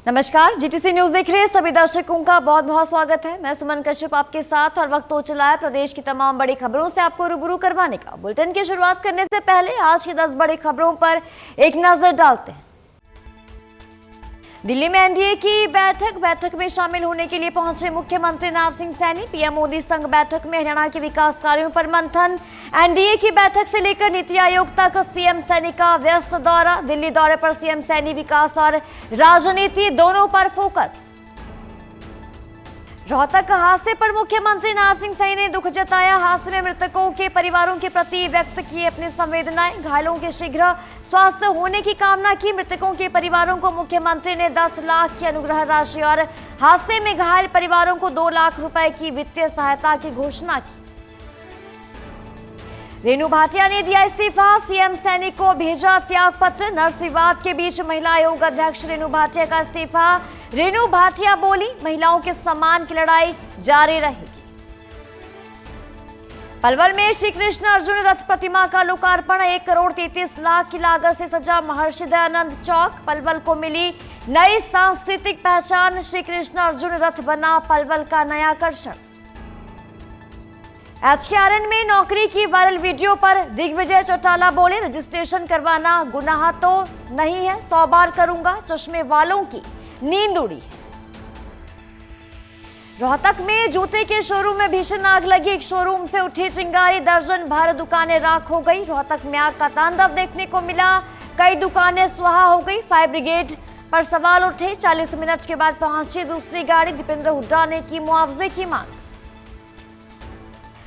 नमस्कार, GTC news देख रहे हैं सभी दर्शकों का बहुत बहुत स्वागत है। मैं सुमन कश्यप आपके साथ और वक्त हो चला है प्रदेश की तमाम बड़ी खबरों से आपको रूबरू करवाने का। बुलेटिन की शुरुआत करने से पहले आज की 10 बड़ी खबरों पर एक नजर डालते हैं। दिल्ली में एनडीए की बैठक में शामिल होने के लिए पहुंचे मुख्यमंत्री नायब सिंह सैनी। पीएम मोदी संग बैठक में हरियाणा के विकास कार्यों पर मंथन। एनडीए की बैठक से लेकर नीति आयोग तक सीएम सैनी का व्यस्त दौरा। दिल्ली दौरे पर सीएम सैनी विकास और राजनीति दोनों पर फोकस। रोहतक हादसे पर मुख्यमंत्री नायब सिंह सैनी ने दुख जताया। हादसे में मृतकों के परिवारों के प्रति व्यक्त किए अपनी संवेदनाएं। घायलों के शीघ्र स्वास्थ्य होने की कामना की। मृतकों के परिवारों को मुख्यमंत्री ने 10 लाख की अनुग्रह राशि और हादसे में घायल परिवारों को 2 लाख रुपए की वित्तीय सहायता की घोषणा की। रेणु भाटिया ने दिया इस्तीफा। सीएम सैनी को भेजा त्याग पत्र। नर्स विवाद के बीच महिला आयोग अध्यक्ष रेणु भाटिया का इस्तीफा। रेणु भाटिया बोली, महिलाओं के सम्मान की लड़ाई जारी रहेगी। पलवल में श्री कृष्ण अर्जुन रथ प्रतिमा का लोकार्पण। 1 करोड़ 33 लाख की लागत से सजा महर्षि दयानंद चौक। पलवल को मिली नई सांस्कृतिक पहचान। श्री कृष्ण अर्जुन रथ बना पलवल का नया आकर्षण। एचकेआरएन में नौकरी की वायरल वीडियो पर दिग्विजय चौटाला बोले, रजिस्ट्रेशन करवाना गुनाह तो नहीं है, 100 बार करूंगा, चश्मे वालों की नींद उड़ी। रोहतक में जूते के शोरूम में भीषण आग लगी। एक शोरूम से उठी चिंगारी, दर्जन भर दुकानें राख हो गई। रोहतक में आग का तांडव देखने को मिला। कई दुकानें स्वाहा हो गई। फायर ब्रिगेड पर सवाल उठे। 40 मिनट के बाद पहुंची दूसरी गाड़ी। दीपेंद्र हुड्डा ने की मुआवजे की मांग।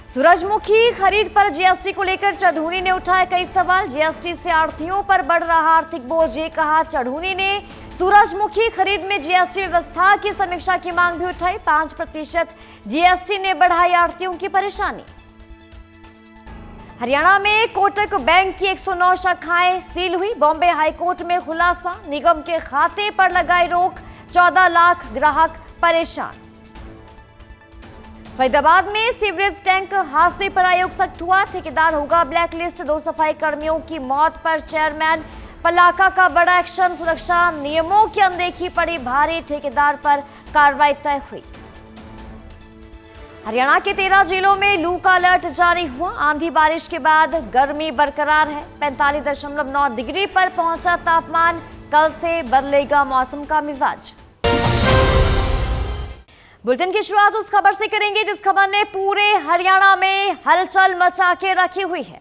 सूरजमुखी खरीद पर जीएसटी को लेकर चढ़ूनी ने उठाए कई सवाल। जीएसटी से आढ़तियों पर बढ़ रहा आर्थिक बोझ, ये कहा चढ़ूनी ने। सूरजमुखी खरीद में जीएसटी व्यवस्था की समीक्षा की मांग भी उठाई। 5% जीएसटी ने बढ़ाई आढ़तियों की परेशानी। हरियाणा में कोटक बैंक की 109 शाखाएं सील हुई। बॉम्बे हाईकोर्ट में खुलासा, निगम के खाते पर लगाई रोक। 14 लाख ग्राहक परेशान। फरीदाबाद में सीवरेज टैंक हादसे पर आयोग सख्त हुआ। ठेकेदार होगा ब्लैकलिस्ट। 2 सफाई कर्मियों की मौत पर चेयरमैन पलाका का बड़ा एक्शन। सुरक्षा नियमों की अनदेखी पड़ी भारी। ठेकेदार पर कार्रवाई तय हुई। हरियाणा के 13 जिलों में लू का अलर्ट जारी हुआ। आंधी बारिश के बाद गर्मी बरकरार है। 45.9 डिग्री पर पहुंचा तापमान। कल से बदलेगा मौसम का मिजाज। बुलेटिन की शुरुआत उस खबर से करेंगे जिस खबर ने पूरे हरियाणा में हलचल मचा के रखी हुई है।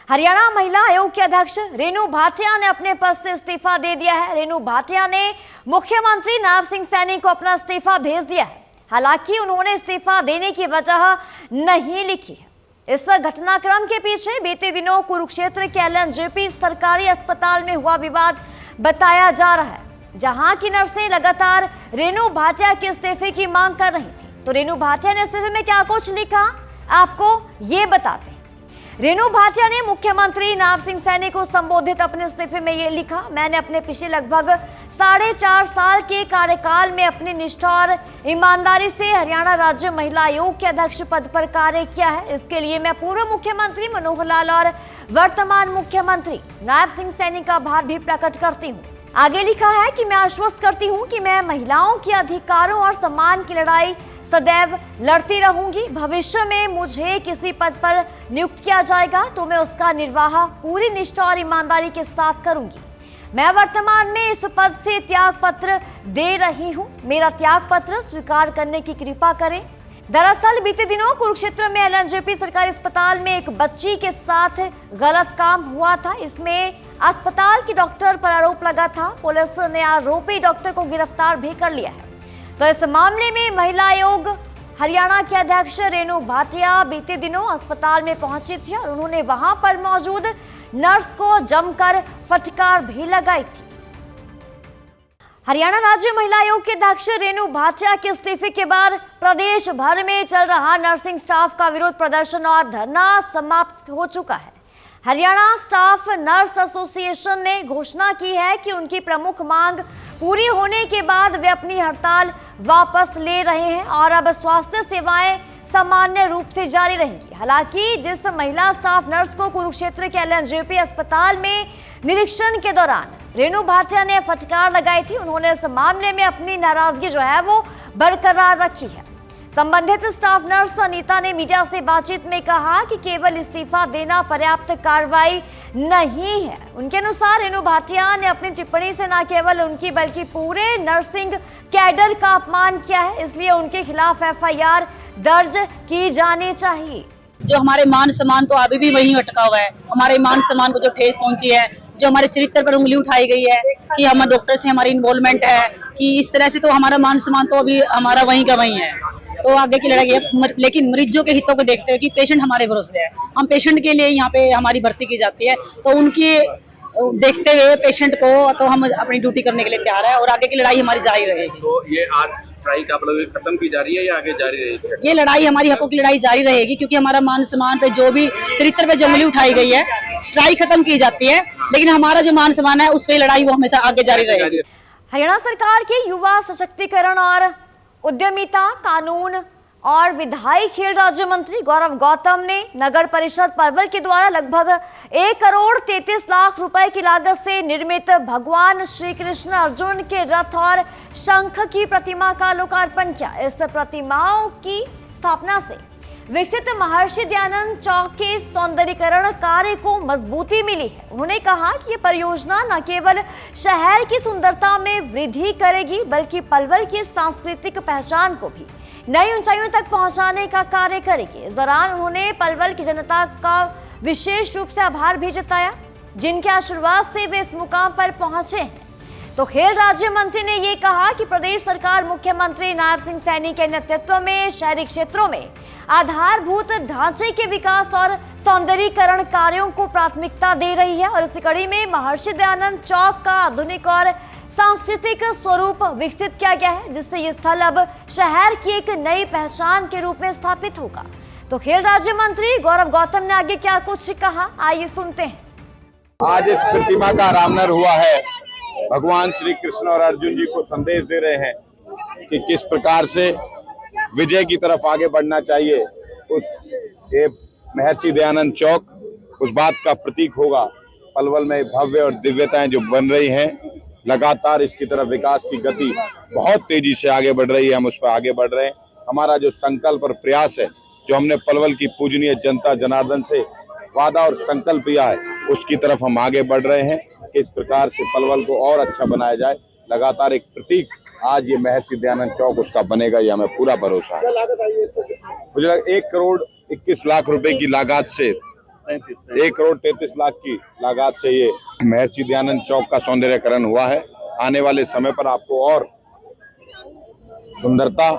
हरियाणा महिला आयोग के अध्यक्ष रेणु भाटिया ने अपने पद से इस्तीफा दे दिया है। रेणु भाटिया ने मुख्यमंत्री नायब सिंह सैनी को अपना इस्तीफा भेज दिया है। हालांकि उन्होंने इस्तीफा देने की वजह नहीं लिखी है। इस घटनाक्रम के पीछे बीते दिनों कुरुक्षेत्र के एलएनजेपी सरकारी अस्पताल में हुआ विवाद बताया जा रहा है, जहां की नर्सें लगातार रेणु भाटिया के इस्तीफे की मांग कर रही थी। तो रेणु भाटिया ने इस्तीफे में क्या कुछ लिखा, आपको ये बताते हैं। रेणु भाटिया ने मुख्यमंत्री नायब सिंह सैनी को संबोधित अपने इस्तीफे में ये लिखा, मैंने अपने पिछले लगभग 4.5 साल के कार्यकाल में अपनी निष्ठा और ईमानदारी से हरियाणा राज्य महिला आयोग के अध्यक्ष पद पर कार्य किया है। इसके लिए मैं पूर्व मुख्यमंत्री मनोहर लाल और वर्तमान मुख्यमंत्री नायब सिंह सैनी का आभार भी प्रकट करती हूँ। आगे लिखा है कि मैं आश्वस्त करती हूँ कि मैं महिलाओं के अधिकारों और सम्मान की लड़ाई सदैव लड़ती रहूंगी। भविष्य में मुझे किसी पद पर नियुक्त किया जाएगा तो मैं उसका निर्वाह पूरी निष्ठा और ईमानदारी के साथ करूंगी। मैं वर्तमान में इस पद से त्याग पत्र दे रही हूं। मेरा त्याग पत्र स्वीकार करने की कृपा करें। दरअसल बीते दिनों कुरुक्षेत्र में एलएनजेपी सरकारी अस्पताल में एक बच्ची के साथ गलत काम हुआ था। इसमें अस्पताल की डॉक्टर पर आरोप लगा था। पुलिस ने आरोपी डॉक्टर को गिरफ्तार भी कर लिया है। तो इस मामले में महिला आयोग हरियाणा के अध्यक्ष रेणु भाटिया बीते दिनों अस्पताल में पहुंची थी और उन्होंने वहां पर मौजूद नर्स को जमकर फटकार भी लगाई थी। हरियाणा राज्य महिला आयोग के अध्यक्ष रेणु भाटिया के इस्तीफे के बाद प्रदेश भर में चल रहा नर्सिंग स्टाफ का विरोध प्रदर्शन और धरना समाप्त हो चुका है। हरियाणा स्टाफ नर्स एसोसिएशन ने घोषणा की है कि उनकी प्रमुख मांग पूरी होने के बाद वे अपनी हड़ताल वापस ले रहे हैं और अब स्वास्थ्य सेवाएं सामान्य रूप से जारी रहेंगी। हालांकि जिस महिला स्टाफ नर्स को कुरुक्षेत्र के एलएनजेपी अस्पताल में निरीक्षण के दौरान रेणु भाटिया ने फटकार लगाई थी। उन्होंने इस मामले में अपनी नाराजगी जो है वो बरकरार रखी है। संबंधित स्टाफ नर्स अनीता ने मीडिया से बातचीत में कहा कि केवल इस्तीफा देना पर्याप्त कार्रवाई नहीं है। उनके अनुसार रेणु भाटिया ने अपनी टिप्पणी से न केवल उनकी बल्कि पूरे नर्सिंग कैडर का अपमान किया है, इसलिए उनके खिलाफ एफआईआर दर्ज की जानी चाहिए। जो हमारे मान सम्मान तो अभी भी वहीं अटका हुआ है। हमारे मान सम्मान को जो ठेस पहुंची है, जो हमारे चरित्र पर उंगली उठाई गई है कि हम डॉक्टर से हमारी इन्वॉल्वमेंट है, कि इस तरह से तो हमारा मान सम्मान तो अभी हमारा वहीं का वहीं है। तो आगे की लड़ाई है, लेकिन मरीजों के हितों को देखते हुए कि पेशेंट हमारे भरोसे है, हम पेशेंट के लिए यहाँ पे हमारी भर्ती की जाती है, तो उनकी देखते हुए पेशेंट को तो हम अपनी ड्यूटी करने के लिए तैयार है और आगे की लड़ाई हमारी जारी रहेगी। तो ये आज स्ट्राइक आप लोग खत्म की जा रही है या आगे जारी रहेगी? ये लड़ाई हमारी हकों की लड़ाई जारी रहेगी, क्योंकि हमारा मान सम्मान पे जो भी चरित्र पे जो उंगली उठाई गई है, स्ट्राइक खत्म की जाती है, लेकिन हमारा जो मान सम्मान है उस पे लड़ाई वो हमेशा आगे जारी रहेगी। हरियाणा सरकार के युवा सशक्तिकरण और उद्यमिता, कानून और विधायी खेल राज्य मंत्री गौरव गौतम ने नगर परिषद पलवल के द्वारा लगभग 1 करोड़ 33 लाख रुपए की लागत से निर्मित भगवान श्री कृष्ण अर्जुन के रथ और शंख की प्रतिमा का लोकार्पण किया। इस प्रतिमाओं की स्थापना से विकसित महर्षि दयानंद चौक के सौंदर्यीकरण कार्य को मजबूती मिली है। उन्होंने कहा कि ये परियोजना न केवल शहर की सुंदरता में वृद्धि करेगी, बल्कि पलवल की सांस्कृतिक पहचान को भी नई ऊंचाइयों तक पहुंचाने का कार्य करेगी। इस दौरान उन्होंने पलवल की जनता का विशेष रूप से आभार भी जताया, जिनके आशीर्वाद से वे इस मुकाम पर पहुंचे हैं। तो खेल राज्य मंत्री ने ये कहा कि प्रदेश सरकार मुख्यमंत्री नायब सिंह सैनी के नेतृत्व में शहरी क्षेत्रों में आधारभूत ढांचे के विकास और सौंदर्यीकरण कार्यों को प्राथमिकता दे रही है और इसी कड़ी में महर्षि दयानंद चौक का आधुनिक और सांस्कृतिक स्वरूप विकसित किया गया है, जिससे ये स्थल अब शहर की एक नई पहचान के रूप में स्थापित होगा। तो खेल राज्य मंत्री गौरव गौतम ने आगे क्या कुछ कहा, आइए सुनते हैं। आज इस प्रतिमा का अनावरण हुआ है। भगवान श्री कृष्ण और अर्जुन जी को संदेश दे रहे हैं कि किस प्रकार से विजय की तरफ आगे बढ़ना चाहिए। उस महर्षि दयानंद चौक उस बात का प्रतीक होगा। पलवल में भव्य और दिव्यताएं जो बन रही हैं, लगातार इसकी तरफ विकास की गति बहुत तेजी से आगे बढ़ रही है। हम उस पर आगे बढ़ रहे हैं। हमारा जो संकल्प और प्रयास है, जो हमने पलवल की पूजनीय जनता जनार्दन से वादा और संकल्प किया है, उसकी तरफ हम आगे बढ़ रहे हैं कि इस प्रकार से पलवल को और अच्छा बनाया जाए। लगातार एक प्रतीक आज ये महर्षि दयानंद चौक उसका बनेगा, ये हमें पूरा भरोसा है। मुझे लगा 1 करोड़ 21 लाख रुपए की लागत से 1 करोड़ 33 लाख की लागत से ये महर्षि दयानंद चौक का सौंदर्यीकरण हुआ है। आने वाले समय पर आपको और सुंदरता,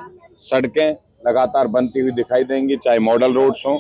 सड़कें लगातार बनती हुई दिखाई देंगी, चाहे मॉडल रोड्स हों,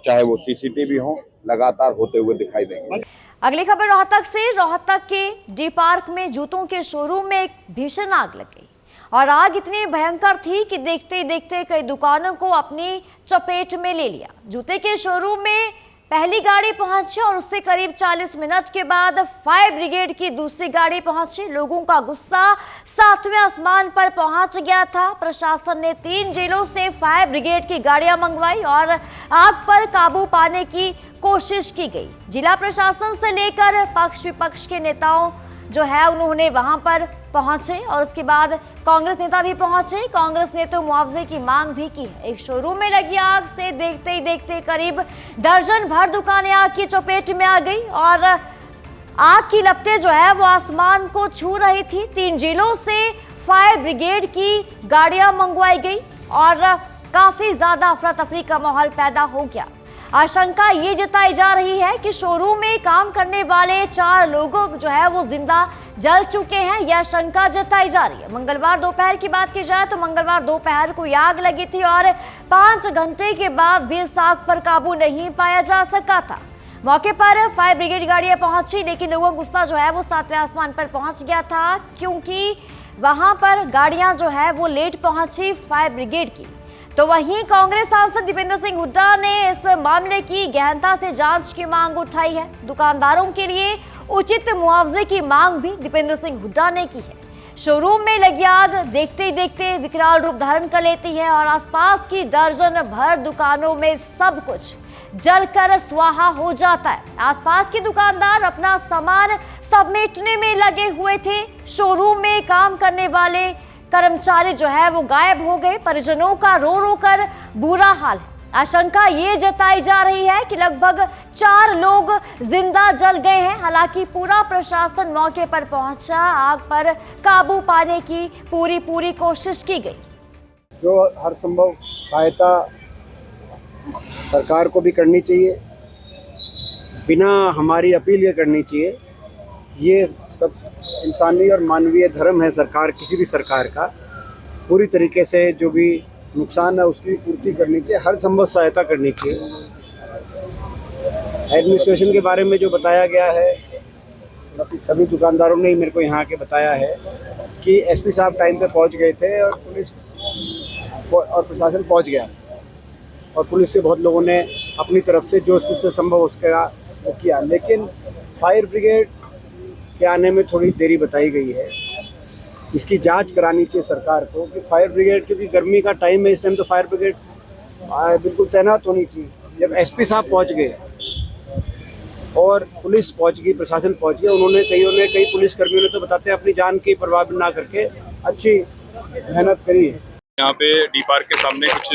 चाहे वो सीसीटीवी हों, लगातार होते हुए दिखाई देंगे। अगली खबर रोहतक से। रोहतक के डी पार्क में जूतों के शोरूम में एक भीषण आग लग गई और आग इतनी भयंकर थी कि देखते ही देखते कई दुकानों को अपनी चपेट में ले लिया। जूते के शोरूम में पहली गाड़ी पहुंची और उससे करीब 40 मिनट के बाद फायर ब्रिगेड की दूसरी गाड़ी पहुंची। लोगों का गुस्सा 7वें आसमान पर पहुंच गया था। प्रशासन ने 3 जिलों से फायर ब्रिगेड की गाड़ियां मंगवाई और आग पर काबू पाने की कोशिश की गई। जिला प्रशासन से लेकर पक्ष विपक्ष के नेताओं जो है उन्होंने वहां पर पहुंचे और उसके बाद कांग्रेस नेता भी पहुंचे। कांग्रेस ने तो मुआवजे की मांग भी की है। एक शोरूम में लगी आग से देखते ही देखते करीब दर्जन भर दुकानें आग की चपेट में आ गई और आग की लपटें जो है वो आसमान को छू रही थी। 3 जिलों से फायर ब्रिगेड की गाड़ियां मंगवाई गई और काफी ज्यादा अफरा तफरी का माहौल पैदा हो गया। आशंका ये जताई जा रही है कि शोरूम में काम करने वाले 4 लोगों जो है वो जिंदा जल चुके हैं, यह आशंका जताई जा रही है। मंगलवार दोपहर की बात की जाए तो मंगलवार दोपहर को आग लगी थी और 5 घंटे के बाद भी इस आग पर काबू नहीं पाया जा सका था। मौके पर फायर ब्रिगेड गाड़ियां पहुंची, लेकिन लोगों का गुस्सा जो है वो 7वें आसमान पर पहुंच गया था, क्योंकि वहां पर गाड़ियां जो है वो लेट पहुंची फायर ब्रिगेड की। तो वहीं कांग्रेस सांसद दीपेंद्र सिंह हुड्डा ने इस मामले की गहनता से जांच की मांग उठाई है। दुकानदारों के लिए उचित मुआवजे की मांग भी दीपेंद्र सिंह हुड्डा ने की है। शोरूम में लगी आग देखते ही देखते विकराल रूप धारण कर लेती है और आसपास की दर्जन भर दुकानों में सब कुछ जलकर स्वाहा हो जाता है। आसपास के दुकानदार अपना सामान समेटने में लगे हुए थे। शोरूम में काम करने वाले कर्मचारी जो है वो गायब हो गए। परिजनों का रो रो कर बुरा हाल है। आशंका ये जताई जा रही है कि लगभग 4 लोग जिंदा जल गए हैं। हालांकि पूरा प्रशासन मौके पर पहुंचा, आग पर काबू पाने की पूरी कोशिश की गई। जो हर संभव सहायता सरकार को भी करनी चाहिए, बिना हमारी अपील ये करनी चाहिए। ये सब इंसानी और मानवीय धर्म है सरकार, किसी भी सरकार का। पूरी तरीके से जो भी नुकसान है उसकी पूर्ति करनी चाहिए, हर संभव सहायता करनी चाहिए। एडमिनिस्ट्रेशन के बारे में जो बताया गया है, सभी दुकानदारों ने ही मेरे को यहाँ के बताया है कि एसपी साहब टाइम पे पहुँच गए थे और पुलिस और प्रशासन पहुँच गया और पुलिस से बहुत लोगों ने अपनी तरफ से जो जिससे संभव उसका वो किया। लेकिन फायर ब्रिगेड के आने में थोड़ी देरी बताई गई है। इसकी जांच करानी चाहिए सरकार को कि फायर ब्रिगेड, क्योंकि गर्मी का टाइम है, इस टाइम तो फायर ब्रिगेड बिल्कुल तैनात होनी चाहिए। जब एसपी साहब पहुंच गए और पुलिस पहुंच गई, प्रशासन पहुंच गया, उन्होंने कई पुलिसकर्मियों ने तो बताते हैं अपनी जान की परवाह ना करके अच्छी मेहनत करी है। यहाँ पे डी पार्क के सामने कुछ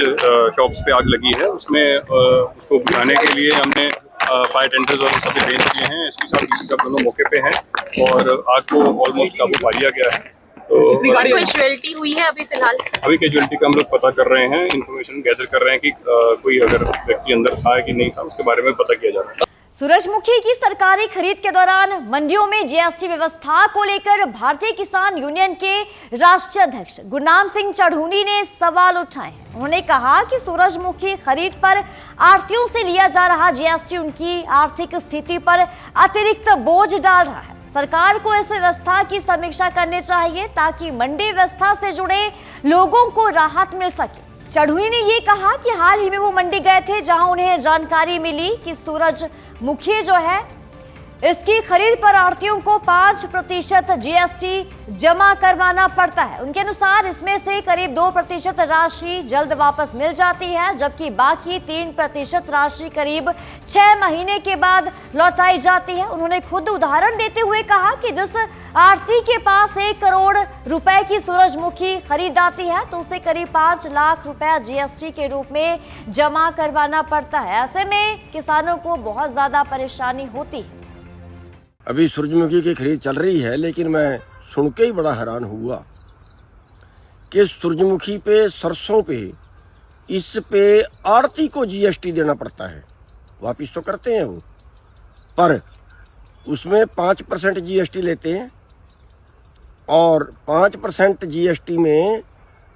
शॉप्स पे आग लगी है, उसमें उसको बुझाने के लिए हमने फायर टेंडर्स और सभी रेंज किए हैं। एसपी साहब डीसी साहब दोनों मौके पे हैं और आग को ऑलमोस्ट काबू पा लिया गया है। तो कोई कैजुअलिटी हुई है अभी फिलहाल? अभी कैजुअलिटी का हम लोग पता कर रहे हैं, इन्फॉर्मेशन गैदर कर रहे हैं कि कोई अगर व्यक्ति अंदर था कि नहीं था, उसके बारे में पता किया जा रहा है। सूरजमुखी की सरकारी खरीद के दौरान मंडियों में जीएसटी व्यवस्था को लेकर भारतीय किसान यूनियन के राष्ट्रीय अध्यक्ष गुरनाम सिंह चढ़ूनी ने सवाल उठाए। उन्होंने कहा कि सूरजमुखी खरीद पर आढ़तियों से लिया जा रहा जीएसटी उनकी आर्थिक स्थिति पर अतिरिक्त बोझ डाल रहा है। सरकार को इस व्यवस्था की समीक्षा करनी चाहिए ताकि मंडी व्यवस्था से जुड़े लोगों को राहत मिल सके। चढ़ूनी ने ये कहा कि हाल ही में वो मंडी गए थे जहां उन्हें जानकारी मिली कि सूरजमुखी जो है इसकी खरीद पर आढ़तियों को 5% जीएसटी जमा करवाना पड़ता है। उनके अनुसार इसमें से करीब 2% राशि जल्द वापस मिल जाती है, जबकि बाकी 3% राशि करीब 6 महीने के बाद लौटाई जाती है। उन्होंने खुद उदाहरण देते हुए कहा कि जिस आढ़ती के पास 1 करोड़ रुपए की सूरजमुखी खरीद आती है तो उसे करीब 5 लाख रुपए जीएसटी के रूप में जमा करवाना पड़ता है। ऐसे में किसानों को बहुत ज्यादा परेशानी होती है। अभी सूरजमुखी की खरीद चल रही है, लेकिन मैं सुन के ही बड़ा हैरान हुआ कि सूरजमुखी पे, सरसों पे, इस पे आढ़ती को जीएसटी देना पड़ता है। वापिस तो करते हैं वो, पर उसमें 5% जीएसटी लेते हैं और 5% जीएसटी में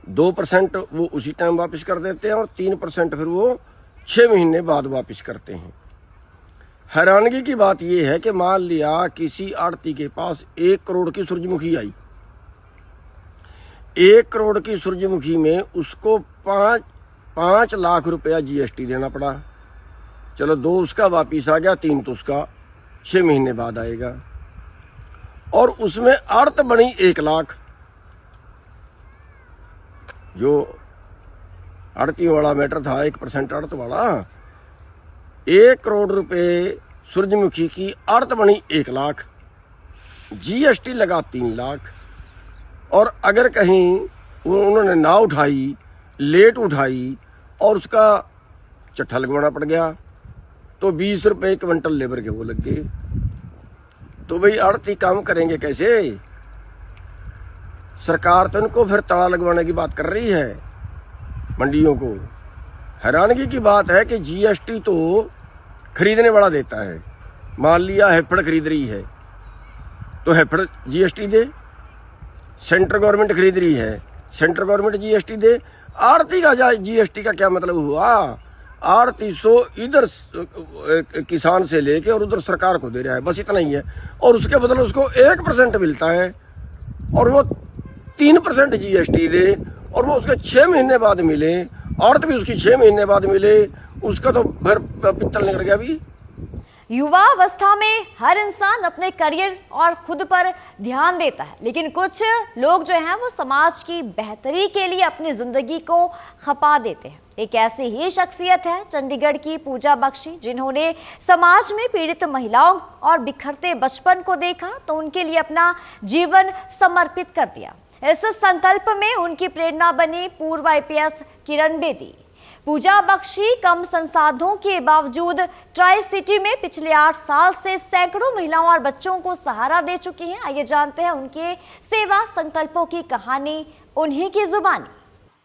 2% वो उसी टाइम वापस कर देते हैं और 3% फिर वो 6 महीने बाद वापस करते हैं। हैरानगी की बात यह है कि मान लिया किसी आढ़ती के पास 1 करोड़ की सूरजमुखी आई, 1 करोड़ की सूरजमुखी में उसको 5 लाख रुपया जीएसटी देना पड़ा। चलो 2 उसका वापिस आ गया, 3 तो उसका 6 महीने बाद आएगा और उसमें आढ़त बनी 1 लाख। जो आढ़ती वाला मैटर था, 1% आढ़त वाला, 1 करोड़ रुपए सूरजमुखी की आढ़त बनी 1 लाख, जीएसटी लगा 3 लाख। और अगर कहीं उन्होंने ना उठाई, लेट उठाई और उसका चट्ठा लगवाना पड़ गया तो 20 रुपये क्विंटल लेबर के वो लग गए। तो भाई आढ़ती काम करेंगे कैसे? सरकार तो इनको फिर ताला लगवाने की बात कर रही है मंडियों को। हैरानगी की बात है कि जीएसटी तो खरीदने वाला देता है। मान लिया हेफड़ खरीद रही है तो हेफड़ जीएसटी दे, सेंट्रल गवर्नमेंट खरीद रही है, सेंट्रल गवर्नमेंट जीएसटी दे। आढ़ती का जीएसटी का क्या मतलब हुआ? आढ़ती इधर किसान से लेके और उधर सरकार को दे रहा है, बस इतना ही है। और उसके बदले उसको 1% मिलता है और वो 3% जीएसटी दे और वो उसके 6 महीने बाद मिले, आढ़त भी उसकी 6 महीने बाद मिले, उसका तो फिर पित्तल निकल गया। भी युवा अवस्था में हर इंसान अपने करियर और खुद पर ध्यान देता है, लेकिन कुछ लोग जो हैं वो समाज की बेहतरी के लिए अपनी जिंदगी को खपा देते हैं। एक ऐसी ही शख्सियत है चंडीगढ़ की पूजा बख्शी, जिन्होंने समाज में पीड़ित महिलाओं और बिखरते बचपन को देखा तो उनके लिए अपना जीवन समर्पित कर दिया। इस संकल्प में उनकी प्रेरणा बनी पूर्व IPS किरण बेदी। पूजा बख्शी कम संसाधनों के बावजूद ट्राई सिटी में पिछले 8 साल से सैकड़ों महिलाओं और बच्चों को सहारा दे चुकी हैं। आइए जानते हैं उनके सेवा संकल्पों की कहानी उन्हीं की जुबानी।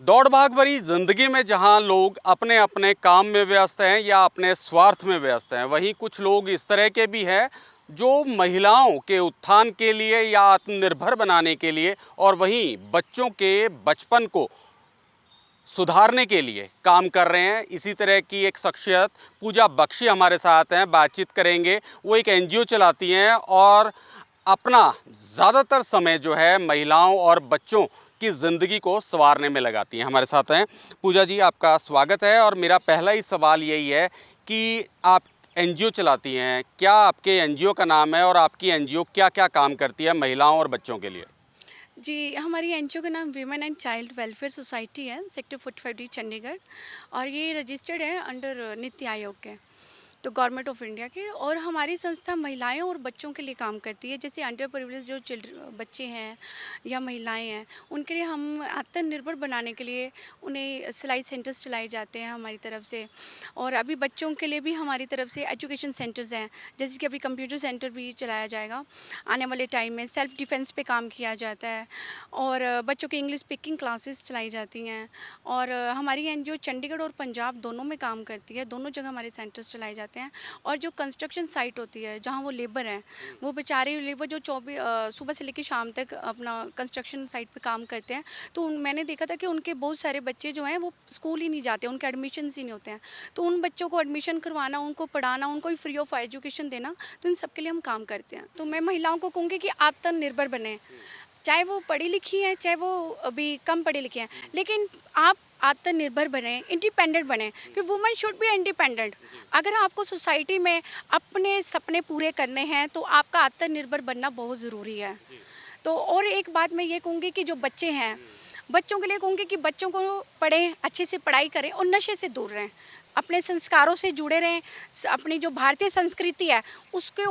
दौड़ भाग भरी जिंदगी में जहां लोग अपने अपने काम में व्यस्त हैं या अपने स्वार्थ में व्यस्त हैं, वहीं कुछ लोग इस तरह के भी हैं जो महिलाओं के उत्थान के लिए या आत्मनिर्भर बनाने के लिए और वहीं बच्चों के बचपन को सुधारने के लिए काम कर रहे हैं। इसी तरह की एक शख्सियत पूजा बख्शी हमारे साथ हैं, बातचीत करेंगे। वो एक NGO चलाती हैं और अपना ज़्यादातर समय जो है महिलाओं और बच्चों की ज़िंदगी को संवारने में लगाती हैं। हमारे साथ हैं पूजा जी, आपका स्वागत है। और मेरा पहला ही सवाल यही है कि आप NGO चलाती हैं, क्या आपके NGO का नाम है और आपकी NGO क्या क्या काम करती है महिलाओं और बच्चों के लिए? जी, हमारी NGO का नाम women and child welfare society है, सेक्टर 45D चंडीगढ़, और ये रजिस्टर्ड है अंडर नीति आयोग के, तो गवर्नमेंट ऑफ इंडिया के। और हमारी संस्था महिलाओं और बच्चों के लिए काम करती है। जैसे अंडर प्रिविलेज जो बच्चे हैं या महिलाएं हैं, उनके लिए हम आत्मनिर्भर बनाने के लिए उन्हें सिलाई सेंटर्स चलाए जाते हैं हमारी तरफ से। और अभी बच्चों के लिए भी हमारी तरफ से एजुकेशन सेंटर्स हैं, जैसे कि अभी कंप्यूटर सेंटर भी चलाया जाएगा आने वाले टाइम में। सेल्फ डिफेंस पे काम किया जाता है और बच्चों की इंग्लिश स्पीकिंग क्लासेस चलाई जाती हैं। और हमारी NGO चंडीगढ़ और पंजाब दोनों में काम करती है, दोनों जगह हमारे सेंटर्स चलाए जाते हैं। और जो कंस्ट्रक्शन साइट होती है जहाँ वो लेबर हैं, वो बेचारे लेबर जो सुबह से लेकर शाम तक अपना कंस्ट्रक्शन साइट पे काम करते हैं, तो मैंने देखा था कि उनके बहुत सारे बच्चे जो हैं वो स्कूल ही नहीं जाते, उनके एडमिशन ही नहीं होते हैं। तो उन बच्चों को एडमिशन करवाना, उनको पढ़ाना, उनको फ्री ऑफ एजुकेशन देना, तो इन सब के लिए हम काम करते हैं। तो मैं महिलाओं को कहूँगी कि आत्मनिर्भर बने, चाहे वो पढ़ी लिखी हैं चाहे वो अभी कम पढ़ी लिखी हैं, लेकिन आप आत्मनिर्भर बने, इंडिपेंडेंट बने, कि वुमेन शुड बी इंडिपेंडेंट। अगर आपको सोसाइटी में अपने सपने पूरे करने हैं तो आपका आत्मनिर्भर बनना बहुत ज़रूरी है। तो और एक बात मैं ये कहूँगी कि जो बच्चे हैं, बच्चों के लिए कहूँगी कि बच्चों को पढ़ें, अच्छे से पढ़ाई करें और नशे से दूर रहें, अपने संस्कारों से जुड़े रहें, अपनी जो भारतीय संस्कृति है उसके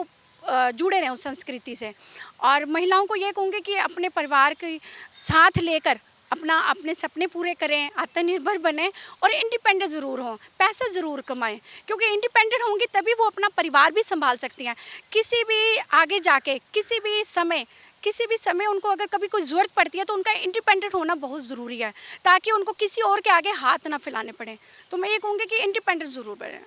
जुड़े रहें उस संस्कृति से। और महिलाओं को ये कहूँगी कि अपने परिवार के साथ लेकर अपने सपने पूरे करें, आत्मनिर्भर बने और इंडिपेंडेंट ज़रूर हों, पैसा ज़रूर कमाएं, क्योंकि इंडिपेंडेंट होंगी तभी वो अपना परिवार भी संभाल सकती हैं। किसी भी आगे जाके किसी भी समय उनको अगर कभी कोई ज़रूरत पड़ती है तो उनका इंडिपेंडेंट होना बहुत ज़रूरी है, ताकि उनको किसी और के आगे हाथ ना फैलाने पड़े। तो मैं ये कहूँगी कि इंडिपेंडेंट ज़रूर बने।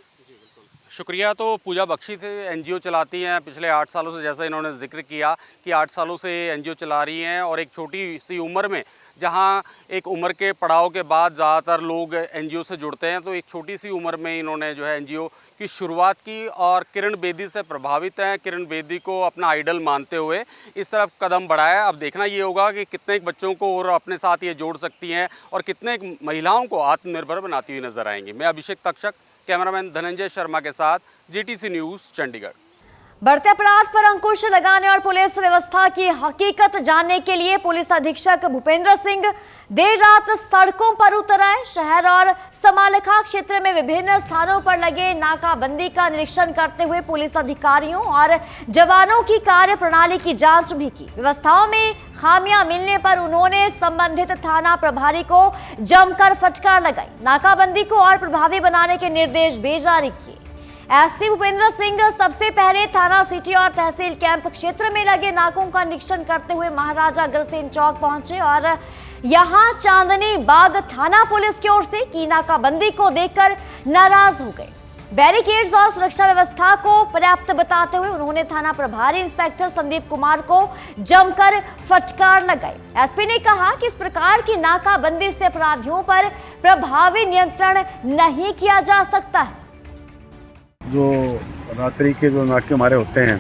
शुक्रिया। तो पूजा बख्शी थे, NGO चलाती हैं पिछले 8 सालों से, जैसा इन्होंने जिक्र किया कि 8 सालों से NGO चला रही हैं। और एक छोटी सी उम्र में, जहां एक उम्र के पड़ाव के बाद ज़्यादातर लोग NGO से जुड़ते हैं, तो एक छोटी सी उम्र में इन्होंने जो है NGO की शुरुआत की और किरण बेदी से प्रभावित हैं। किरण बेदी को अपना आइडल मानते हुए इस तरफ कदम बढ़ाया। अब देखना ये होगा कि कितने बच्चों को और अपने साथ ये जोड़ सकती हैं और कितने महिलाओं को आत्मनिर्भर बनाती हुई नजर आएंगी। मैं अभिषेक तक्षक, कैमरामैन धनंजय शर्मा के साथ, GTC न्यूज़ चंडीगढ़। बढ़ते अपराध पर अंकुश लगाने और पुलिस व्यवस्था की हकीकत जानने के लिए पुलिस अधीक्षक भूपेंद्र सिंह देर रात सड़कों पर उतर आए। शहर और समालेखा क्षेत्र में विभिन्न स्थानों पर लगे नाकाबंदी का निरीक्षण करते हुए पुलिस अधिकारियों और जवानों की कार्य प्रणाली की जांच भी की। व्यवस्थाओं में खामियां मिलने पर उन्होंने संबंधित थाना प्रभारी को जमकर फटकार लगाई, नाकाबंदी को और प्रभावी बनाने के निर्देश भी जारी किए। SP भूपेंद्र सिंह सबसे पहले थाना सिटी और तहसील कैंप क्षेत्र में लगे नाकों का निरीक्षण करते हुए महाराजा अग्रसेन चौक पहुंचे और यहां चांदनी बाग थाना पुलिस की ओर से की नाकाबंदी को देखकर नाराज हो गए। बैरिकेड्स और सुरक्षा व्यवस्था को पर्याप्त बताते हुए उन्होंने थाना प्रभारी इंस्पेक्टर संदीप कुमार को जमकर फटकार लगाई। SP ने कहा कि इस प्रकार की नाकाबंदी से अपराधियों पर प्रभावी नियंत्रण नहीं किया जा सकता है। जो रात्रि के जो नाके हमारे होते हैं,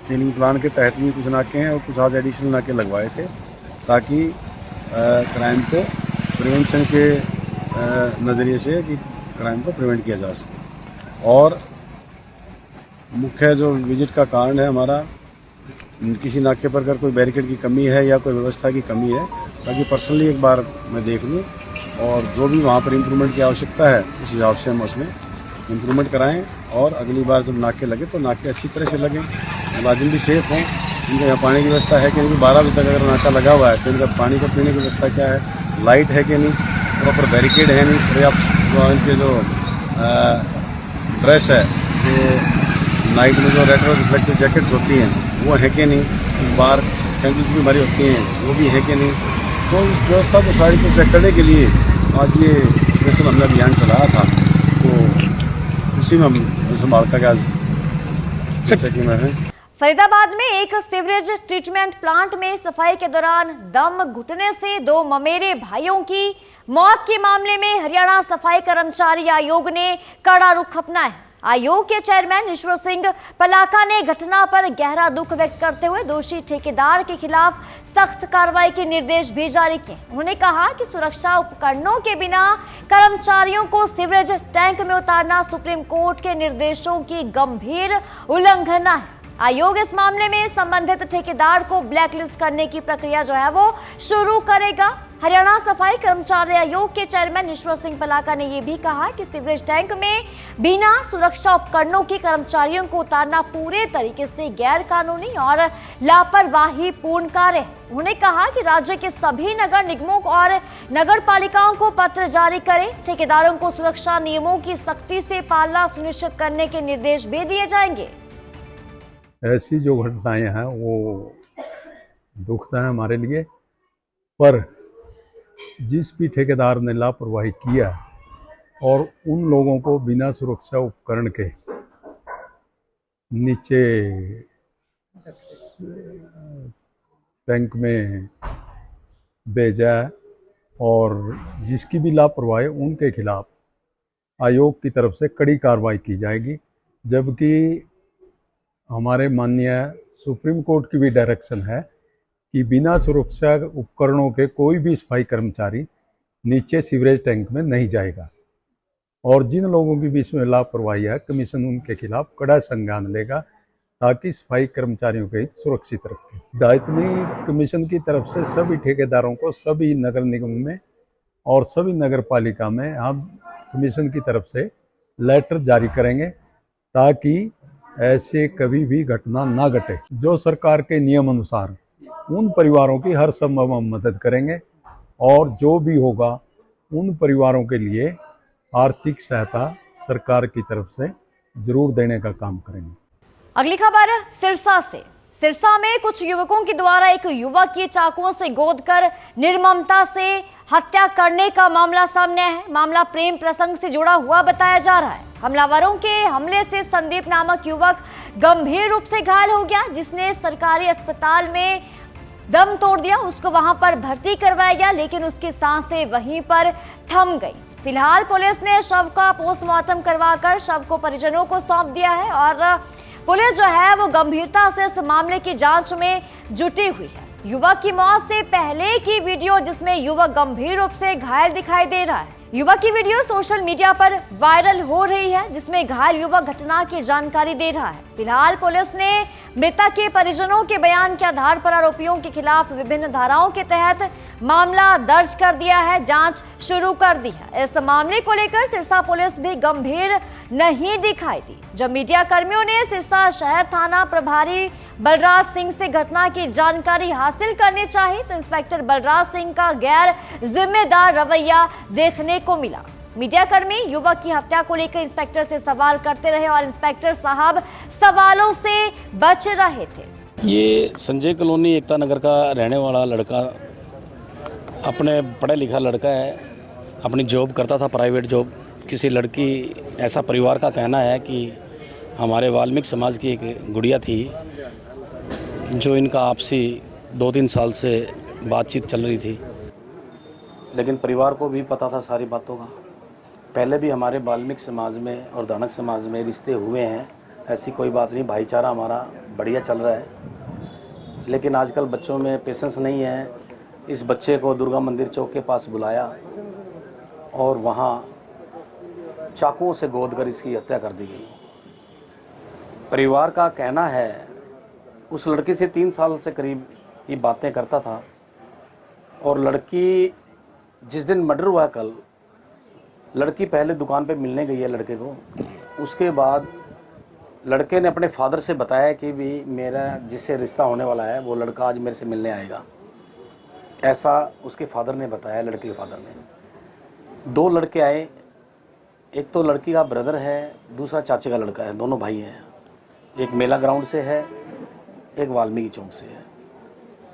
सीलिंग प्लान के तहत भी कुछ नाके हैं और कुछ आज एडिशनल नाके लगवाए थे, ताकि क्राइम को प्रिवेंशन के नज़रिए से कि क्राइम को प्रिवेंट किया जा सके। और मुख्य जो विजिट का कारण है हमारा, किसी नाके पर अगर कोई बैरिकेड की कमी है या कोई व्यवस्था की कमी है, ताकि पर्सनली एक बार मैं देख लूँ और जो भी वहाँ पर इम्प्रूवमेंट की आवश्यकता है उस हिसाब से हम उसमें इम्प्रूवमेंट कराएं और अगली बार जब नाके लगे तो नाके अच्छी तरह से लगें, मुलाजिम भी सेफ हों। इनका यहाँ पानी की व्यवस्था है कि नहीं, 12 बजे तक अगर नाका लगा हुआ है तो इनका पानी का पीने की व्यवस्था क्या है, लाइट है कि नहीं, प्रॉपर बैरिकेड है नहीं, पर्याप्त इनके जो ड्रेस है, जो नाइट में जो रेट्रो रिफ्लेक्टिव जैकेट्स होती हैं वो है कि नहीं, बाहर कैंडल्स भी हमारी होती हैं वो भी है कि नहीं। तो इस व्यवस्था को सारी को चेक करने के लिए आज ये स्पेशल हमने अभियान चलाया था, तो उसी में हम संभाल का आज चेकिंग में हैं। फरीदाबाद में एक सीवरेज ट्रीटमेंट प्लांट में सफाई के दौरान दम घुटने से 2 ममेरे भाइयों की मौत के मामले में हरियाणा सफाई कर्मचारी आयोग ने कड़ा रुख अपनाया है। आयोग के चेयरमैन ईश्वर सिंह पलाका ने घटना पर गहरा दुख व्यक्त करते हुए दोषी ठेकेदार के खिलाफ सख्त कार्रवाई के निर्देश भी जारी किए। उन्होंने कहा कि सुरक्षा उपकरणों के बिना कर्मचारियों को सीवरेज टैंक में उतारना सुप्रीम कोर्ट के निर्देशों की गंभीर उल्लंघना है। आयोग इस मामले में संबंधित ठेकेदार को ब्लैकलिस्ट करने की प्रक्रिया जो है वो शुरू करेगा। हरियाणा सफाई कर्मचारी आयोग के चेयरमैन ईश्वर सिंह पलाका ने यह भी कहा कि सीवरेज टैंक में बिना सुरक्षा उपकरणों के कर्मचारियों को उतारना पूरे तरीके से गैर कानूनी और लापरवाही पूर्ण कार्य है। उन्होंने कहा कि राज्य के सभी नगर निगमों और नगर पालिकाओं को पत्र जारी करें, ठेकेदारों को सुरक्षा नियमों की सख्ती से पालना सुनिश्चित करने के निर्देश भी दिए जाएंगे। ऐसी जो घटनाएं हैं वो दुखद है हमारे लिए, पर जिस भी ठेकेदार ने लापरवाही किया और उन लोगों को बिना सुरक्षा उपकरण के नीचे टैंक में भेजा और जिसकी भी लापरवाही उनके खिलाफ आयोग की तरफ से कड़ी कार्रवाई की जाएगी। जबकि हमारे माननीय सुप्रीम कोर्ट की भी डायरेक्शन है कि बिना सुरक्षा उपकरणों के कोई भी सफाई कर्मचारी नीचे सीवरेज टैंक में नहीं जाएगा और जिन लोगों की भी इसमें लापरवाही है कमीशन उनके खिलाफ कड़ा संज्ञान लेगा ताकि सफाई कर्मचारियों के हित सुरक्षित रखें। दायित्वी कमीशन की तरफ से सभी ठेकेदारों को सभी नगर निगम में और सभी नगर पालिका में हम कमीशन की तरफ से लेटर जारी करेंगे ताकि ऐसे कभी भी घटना ना घटे। जो सरकार के नियम अनुसार उन परिवारों की हर संभव हम मदद करेंगे और जो भी होगा उन परिवारों के लिए आर्थिक सहायता सरकार की तरफ से जरूर देने का काम करेंगे। अगली खबर सिरसा से। सिरसा में कुछ युवकों के द्वारा एक युवक की चाकुओं से गोदकर निर्ममता से हत्या करने का मामला सामने है। मामला प्रेम प्रसंग से जुड़ा हुआ बताया जा रहा है। हमलावरों के हमले से संदीप नामक युवक गंभीर रूप से घायल हो गया, जिसने सरकारी अस्पताल में दम तोड़ दिया। उसको वहां पर भर्ती करवाया गया, लेकिन उसकी सांसें वहीं पर थम गई। फिलहाल पुलिस ने शव का पोस्टमार्टम करवाकर शव को परिजनों को सौंप दिया है और पुलिस जो है वो गंभीरता से इस मामले की जांच में जुटी हुई है। युवक की मौत से पहले की वीडियो जिसमें युवक गंभीर रूप से घायल दिखाई दे रहा है। युवक की वीडियो सोशल मीडिया पर वायरल हो रही है, जिसमें घायल युवक घटना की जानकारी दे रहा है। फिलहाल पुलिस ने मृतक के परिजनों के बयान के आधार पर आरोपियों के खिलाफ विभिन्न धाराओं के तहत मामला दर्ज कर दिया है, जांच शुरू कर दी है। इस मामले को लेकर सिरसा पुलिस भी गंभीर नहीं दिखाई दी। जब मीडिया कर्मियों ने सिरसा शहर थाना प्रभारी बलराज सिंह से घटना की जानकारी हासिल करनी चाहिए तो इंस्पेक्टर बलराज सिंह का गैर जिम्मेदार रवैया देखने को मिला। मीडिया कर्मी युवक की हत्या को लेकर इंस्पेक्टर से सवाल करते रहे और इंस्पेक्टर साहब सवालों से बच रहे थे। ये संजय कॉलोनी एकता नगर का रहने वाला लड़का, अपने पढ़ा लिखा लड़का है, अपनी जॉब करता था, प्राइवेट जॉब। किसी लड़की, ऐसा परिवार का कहना है कि हमारे वाल्मीकि समाज की एक गुड़िया थी जो इनका आपसी 2-3 साल से बातचीत चल रही थी, लेकिन परिवार को भी पता था सारी बातों का। पहले भी हमारे वाल्मीकि समाज में और दानक समाज में रिश्ते हुए हैं, ऐसी कोई बात नहीं, भाईचारा हमारा बढ़िया चल रहा है। लेकिन आजकल बच्चों में पेशेंस नहीं है। इस बच्चे को दुर्गा मंदिर चौक के पास बुलाया और वहाँ चाकुओं से गोदकर इसकी हत्या कर दी गई। परिवार का कहना है, उस लड़की से 3 साल से करीब ये बातें करता था और लड़की जिस दिन मर्डर हुआ कल, लड़की पहले दुकान पे मिलने गई है लड़के को। उसके बाद लड़के ने अपने फादर से बताया कि भी मेरा जिससे रिश्ता होने वाला है वो लड़का आज मेरे से मिलने आएगा, ऐसा उसके फादर ने बताया। लड़के के फादर ने 2 लड़के आए, एक तो लड़की का ब्रदर है, दूसरा चाचे का लड़का है, दोनों भाई हैं। एक मेला ग्राउंड से है, एक वाल्मीकि चौक से है।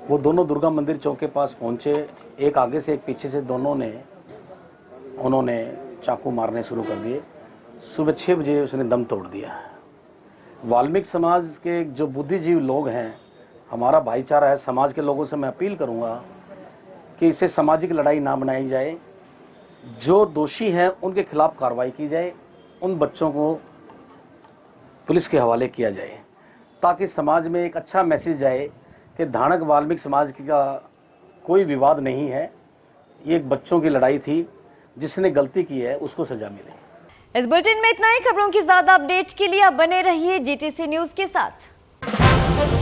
वो दोनों दुर्गा मंदिर चौक के पास पहुंचे, एक आगे से एक पीछे से, उन्होंने चाकू मारने शुरू कर दिए। सुबह 6 बजे उसने दम तोड़ दिया। वाल्मीकि समाज के जो बुद्धिजीवी लोग हैं, हमारा भाईचारा है, समाज के लोगों से मैं अपील करूंगा कि इसे सामाजिक लड़ाई ना बनाई जाए। जो दोषी हैं उनके खिलाफ कार्रवाई की जाए, उन बच्चों को पुलिस के हवाले किया जाए, ताकि समाज में एक अच्छा मैसेज जाए कि धानक वाल्मीकि समाज का कोई विवाद नहीं है, ये एक बच्चों की लड़ाई थी, जिसने गलती की है उसको सजा मिले। इस बुलेटिन में इतना ही। खबरों की ज्यादा अपडेट के लिए आप बने रहिए GTC न्यूज के साथ।